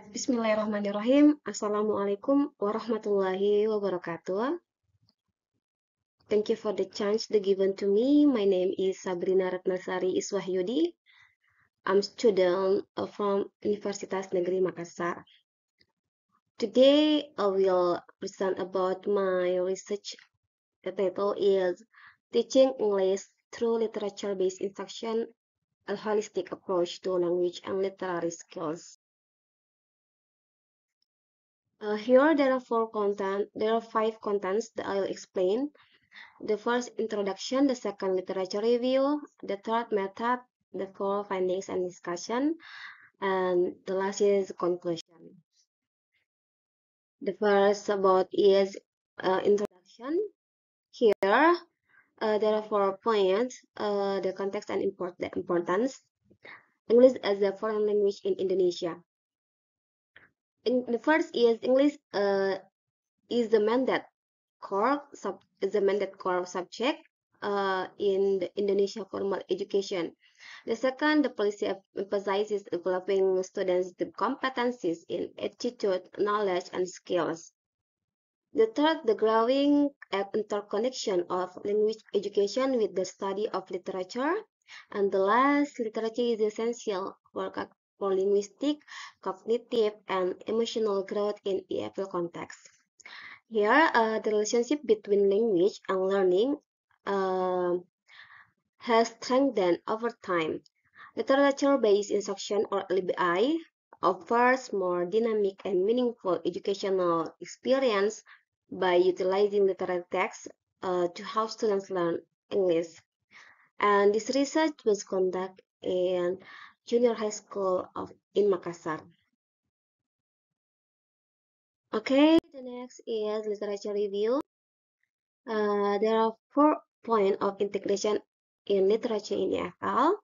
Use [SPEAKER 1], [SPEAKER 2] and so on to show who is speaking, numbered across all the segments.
[SPEAKER 1] Bismillahirrahmanirrahim. Assalamualaikum warahmatullahi wabarakatuh. Thank you for the chance to given to me. My name is Sabrina Retnasari Iswahyudi. I'm student from Universitas Negeri Makassar. Today I will present about my research. The title is Teaching English Through Literature-Based Instruction, a Holistic Approach to Language and Literary Skills. Here there are five contents that I'll explain. The first, introduction. The second, literature review. The third, method. The fourth, findings and discussion. And the last is conclusion. The first about is introduction. Here there are 4 points. The context and the importance. English as a foreign language in Indonesia. The first is English is the mandate core subject in the Indonesia formal education. The second, the policy emphasizes developing students' the competencies in attitude, knowledge, and skills. The third, the growing interconnection of language education with the study of literature. And the last, literature is essential for linguistic, cognitive, and emotional growth in EFL context. Here, the relationship between language and learning has strengthened over time. Literature-based instruction, or LBI, offers more dynamic and meaningful educational experience by utilizing literary texts to help students learn English. And this research was conducted in junior high school in Makassar. Okay, the next is literature review. There are 4 points of integration in literature in EFL.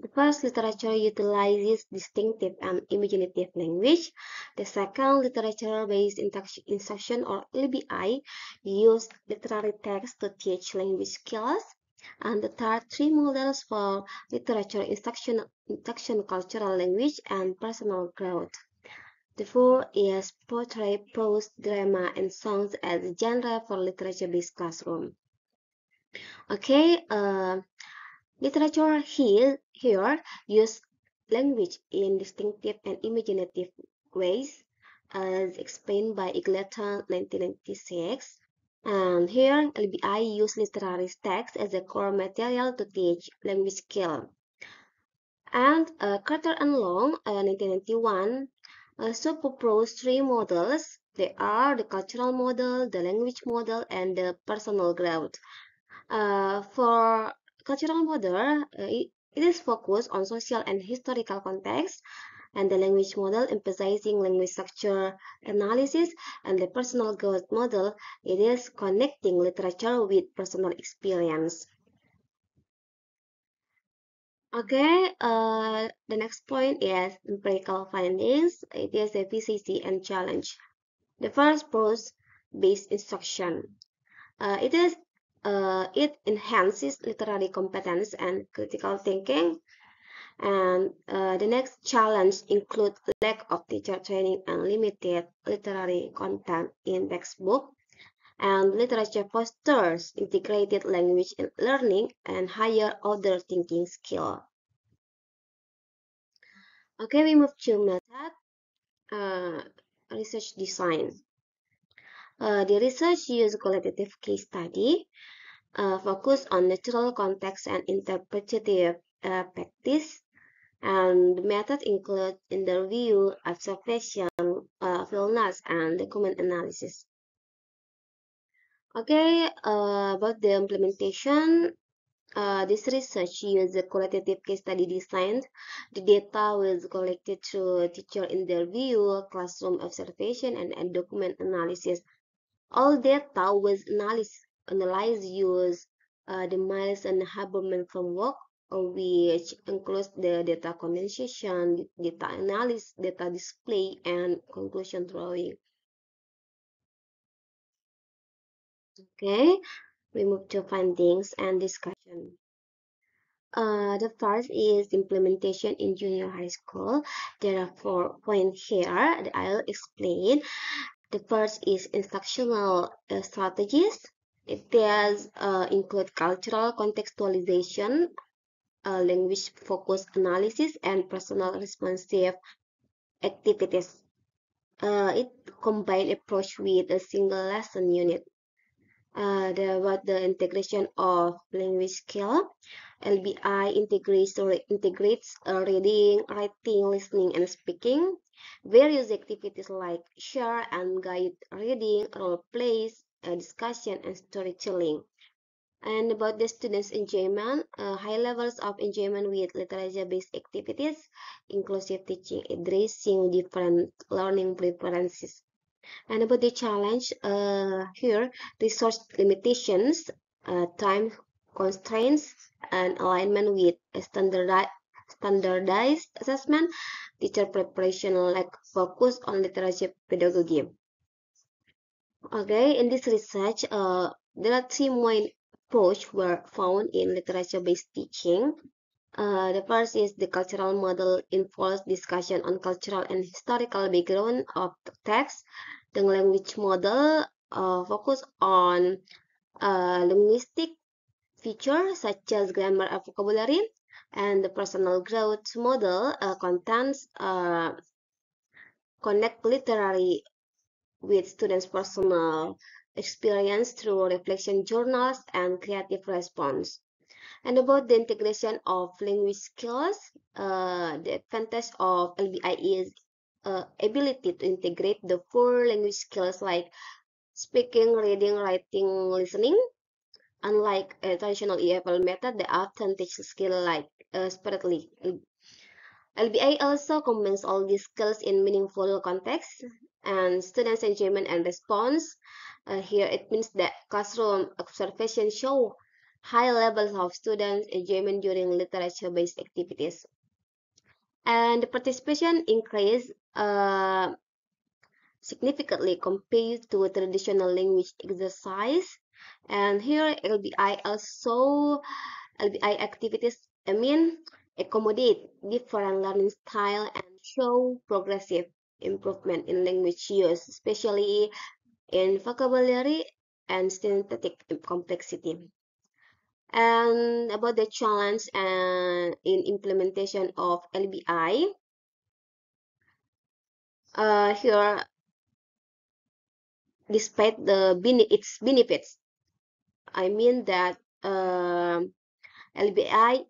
[SPEAKER 1] The first, literature utilizes distinctive and imaginative language. The second, literature-based instruction, or LBI, use literary text to teach language skills. And the third, 3 models for literature instruction, cultural language, and personal growth. The fourth is portray prose, drama, and songs as a genre for literature-based classroom. Okay, literature here use language in distinctive and imaginative ways, as explained by Eggleton 1996. And here, LBI use literary text as a core material to teach language skill. And Carter and Long 1991 also proposed 3 models. They are the cultural model, the language model, and the personal growth. For cultural model, it is focused on social and historical context, and the language model emphasizing language structure analysis, and the personal growth model, it is connecting literature with personal experience. Okay, the next point is empirical findings. It is efficiency and challenge. The first, prose-based instruction. It enhances literary competence and critical thinking. And the next challenge includes lack of teacher training and limited literary content in textbook. And literature fosters integrated language learning and higher order thinking skill. Okay, we move to method, research design. The research uses qualitative case study, focus on natural context and interpretative practice. And the method include interview, observation, field notes, and document analysis. Okay, about the implementation, this research used a qualitative case study design. The data was collected through teacher interview, classroom observation, and document analysis. All data was analyzed use the Miles and Haberman framework, which includes the data condensation, data analysis, data display, and conclusion drawing. Okay, we move to findings and discussion. The first is implementation in junior high school. There are 4 points here that I'll explain. The first is instructional strategies. It does include cultural contextualization, language focused analysis, and personal responsive activities. It combined approach with a single lesson unit. About the integration of language skill, LBI integrates reading, writing, listening, and speaking. Various activities like share and guide reading, role plays, discussion, and storytelling. And about the students' enjoyment, high levels of enjoyment with literature-based activities, inclusive teaching, addressing different learning preferences. And about the challenge, here, resource limitations, time constraints, and alignment with a standardized assessment, teacher preparation like focus on literature pedagogy. Okay, in this research, there are 3 main approaches were found in literature-based teaching. The first is the cultural model involves discussion on cultural and historical background of the text. The language model focus on linguistic features such as grammar and vocabulary, and the personal growth model contents connect literary with students' personal experience through reflection journals and creative response. And about the integration of language skills, the advantage of LBI is ability to integrate the 4 language skills like speaking, reading, writing, listening. Unlike a traditional EFL method, the often teach skill like separately. LBI also combines all these skills in meaningful context and students' enjoyment and response. Here it means that classroom observation show high levels of students' enjoyment during literature-based activities. And the participation increased significantly compared to a traditional language exercise. And here LBI activities accommodate different learning style and show progressive improvement in language use, especially in vocabulary and synthetic complexity. And about the challenge and in implementation of LBI, here, despite its benefits, I mean that LBI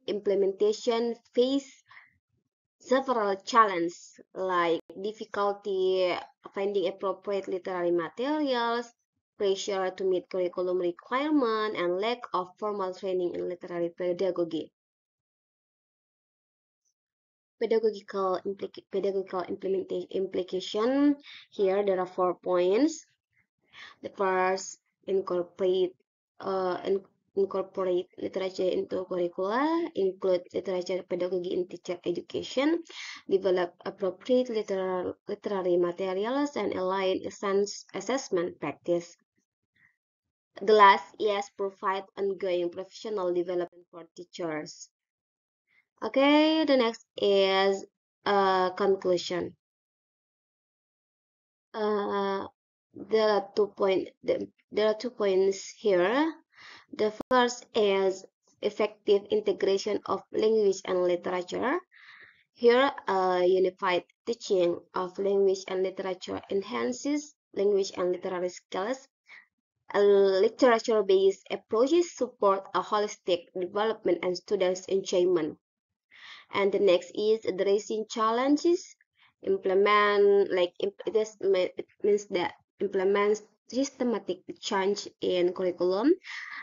[SPEAKER 1] implementation face several challenges like difficulty finding appropriate literary materials, pressure to meet curriculum requirement, and lack of formal training in literary pedagogy. Pedagogical implication. Here there are 4 points. The first, incorporate incorporate literature into curricula, include literature pedagogy in teacher education, develop appropriate literary materials, and align assessment practice. The last is provide ongoing professional development for teachers. Okay, the next is conclusion. Uh, there are 2 points here. The first is effective integration of language and literature. Here, unified teaching of language and literature enhances language and literary skills. Literature-based approaches support a holistic development and students' enjoyment. And the next is addressing challenges. It means that implement systematic change in curriculum,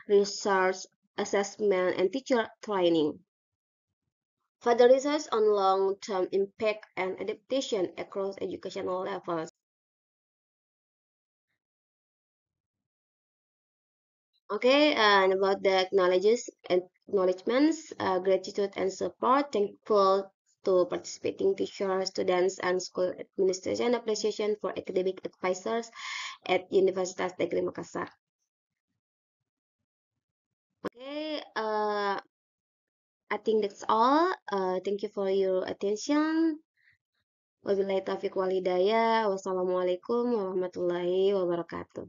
[SPEAKER 1] research, assessment, and teacher training. Further research on long-term impact and adaptation across educational levels. Okay, and about the acknowledgements, gratitude and support, thankful to participating teachers, students, and school administration, appreciation for academic advisors at Universitas Negeri Makassar. Okay, I think that's all. Thank you for your attention. Wabillahi taufiq wal hidayah. Wassalamualaikum warahmatullahi wabarakatuh.